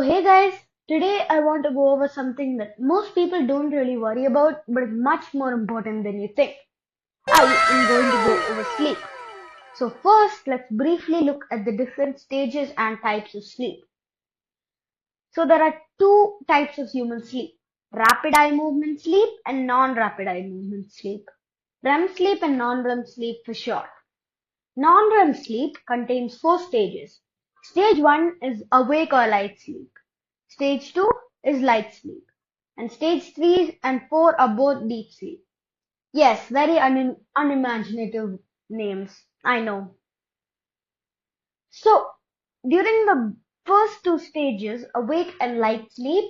So hey guys, today I want to go over something that most people don't really worry about but is much more important than you think. I am going to go over sleep. So first, let's briefly look at the different stages and types of sleep. So there are two types of human sleep: rapid eye movement sleep and non-rapid eye movement sleep. REM sleep and non-REM sleep for short. Non-REM sleep contains four stages. Stage 1 is awake or light sleep. Stage 2 is light sleep. And stage 3 and 4 are both deep sleep. Yes, very unimaginative names, I know. So, during the first two stages, awake and light sleep,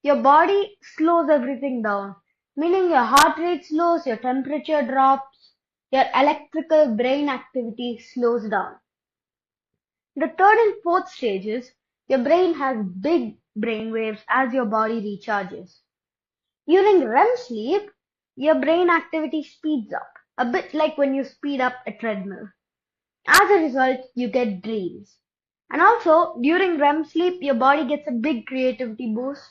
your body slows everything down, meaning your heart rate slows, your temperature drops, your electrical brain activity slows down. The third and fourth stages, your brain has big brain waves as your body recharges. During REM sleep, your brain activity speeds up, a bit like when you speed up a treadmill. As a result, you get dreams. And also, during REM sleep, your body gets a big creativity boost.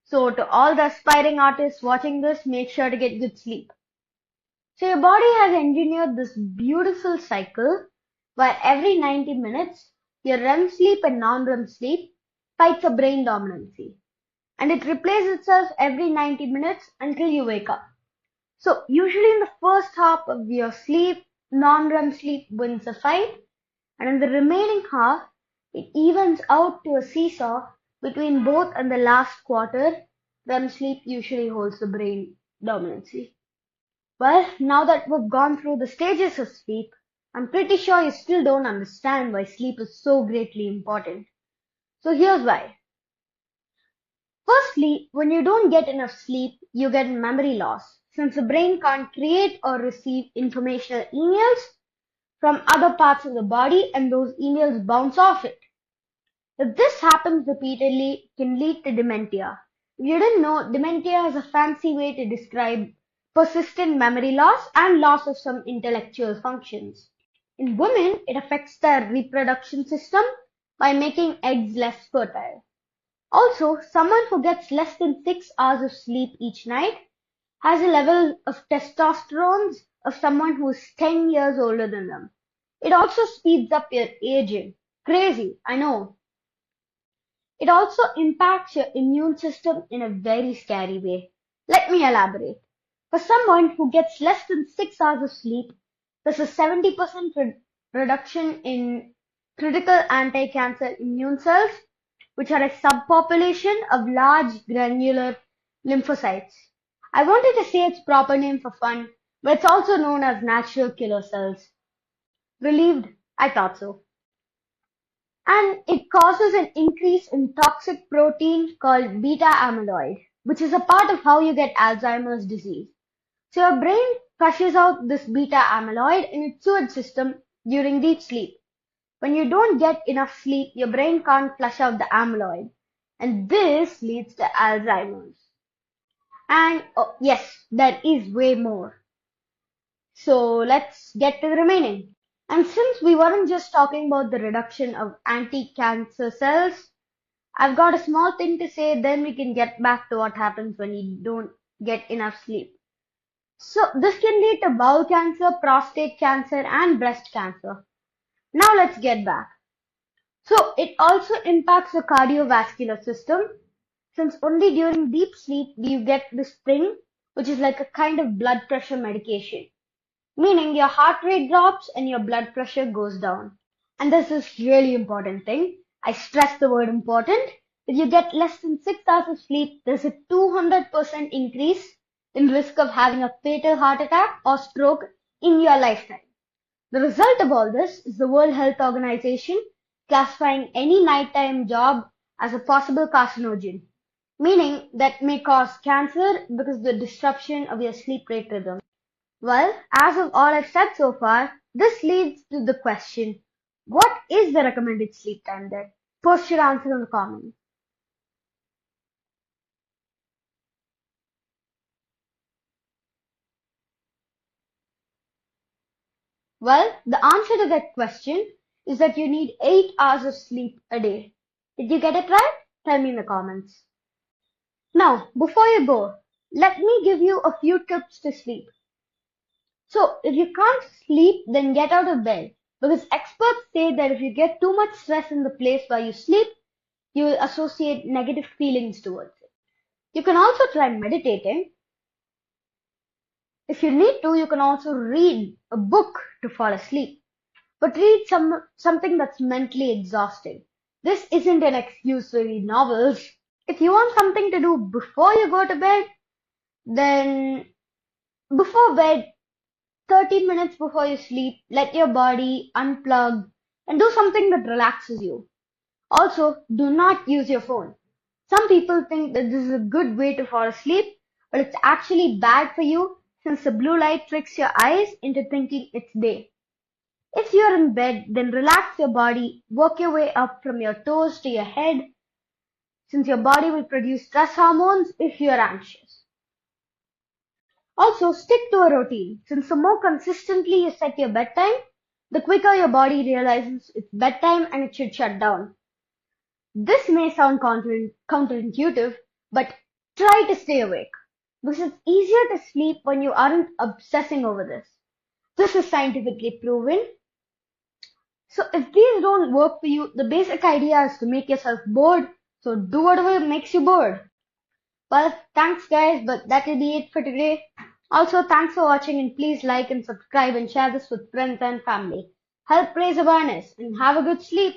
So to all the aspiring artists watching this, make sure to get good sleep. So your body has engineered this beautiful cycle where every 90 minutes, your REM sleep and non-REM sleep fights a brain dominancy. And it replays itself every 90 minutes until you wake up. So usually in the first half of your sleep, non-REM sleep wins the fight, and in the remaining half, it evens out to a seesaw between both, and the last quarter, REM sleep usually holds the brain dominancy. Well, now that we've gone through the stages of sleep, I'm pretty sure you still don't understand why sleep is so greatly important. So here's why. Firstly, when you don't get enough sleep, you get memory loss, since the brain can't create or receive informational emails from other parts of the body and those emails bounce off it. If this happens repeatedly, it can lead to dementia. If you didn't know, dementia is a fancy way to describe persistent memory loss and loss of some intellectual functions. In women, it affects their reproduction system by making eggs less fertile. Also, someone who gets less than 6 hours of sleep each night has a level of testosterone of someone who is 10 years older than them. It also speeds up your aging. Crazy, I know. It also impacts your immune system in a very scary way. Let me elaborate. For someone who gets less than 6 hours of sleep, there's a 70% reduction in critical anti-cancer immune cells, which are a subpopulation of large granular lymphocytes. I wanted to say its proper name for fun, but it's also known as natural killer cells. Relieved? I thought so. And it causes an increase in toxic protein called beta amyloid, which is a part of how you get Alzheimer's disease. So your brain flushes out this beta amyloid in its sewage system during deep sleep. When you don't get enough sleep, your brain can't flush out the amyloid, and this leads to Alzheimer's. And oh, yes, there is way more. So let's get to the remaining. And since we weren't just talking about the reduction of anti-cancer cells, I've got a small thing to say, then we can get back to what happens when you don't get enough sleep. So this can lead to bowel cancer, prostate cancer, and breast cancer. Now let's get back. So it also impacts the cardiovascular system, since only during deep sleep do you get this thing, which is like a kind of blood pressure medication, meaning your heart rate drops and your blood pressure goes down. And this is really important thing. I stress the word important. If you get less than 6 hours of sleep, there's a 200% increase in risk of having a fatal heart attack or stroke in your lifetime. The result of all this is the World Health Organization classifying any nighttime job as a possible carcinogen, meaning that may cause cancer because of the disruption of your sleep rate rhythm. Well, as of all I've said so far, this leads to the question, what is the recommended sleep time then? Post your answer in the comments. Well, the answer to that question is that you need 8 hours of sleep a day. Did you get it right? Tell me in the comments. Now, before you go, let me give you a few tips to sleep. So, if you can't sleep, then get out of bed. Because experts say that if you get too much stress in the place where you sleep, you will associate negative feelings towards it. You can also try meditating. If you need to, you can also read a book to fall asleep. But read something that's mentally exhausting. This isn't an excuse to read novels. If you want something to do before you go to bed, then before bed, 30 minutes before you sleep, let your body unplug and do something that relaxes you. Also, do not use your phone. Some people think that this is a good way to fall asleep, but it's actually bad for you since the blue light tricks your eyes into thinking it's day. If you're in bed, then relax your body, work your way up from your toes to your head, since your body will produce stress hormones if you're anxious. Also, stick to a routine, since the more consistently you set your bedtime, the quicker your body realizes it's bedtime and it should shut down. This may sound counterintuitive, but try to stay awake, because it's easier to sleep when you aren't obsessing over this. This is scientifically proven. So if these don't work for you, the basic idea is to make yourself bored, so do whatever makes you bored. Well, thanks guys, but that will be it for today. Also, thanks for watching and please like and subscribe and share this with friends and family. Help raise awareness and have a good sleep.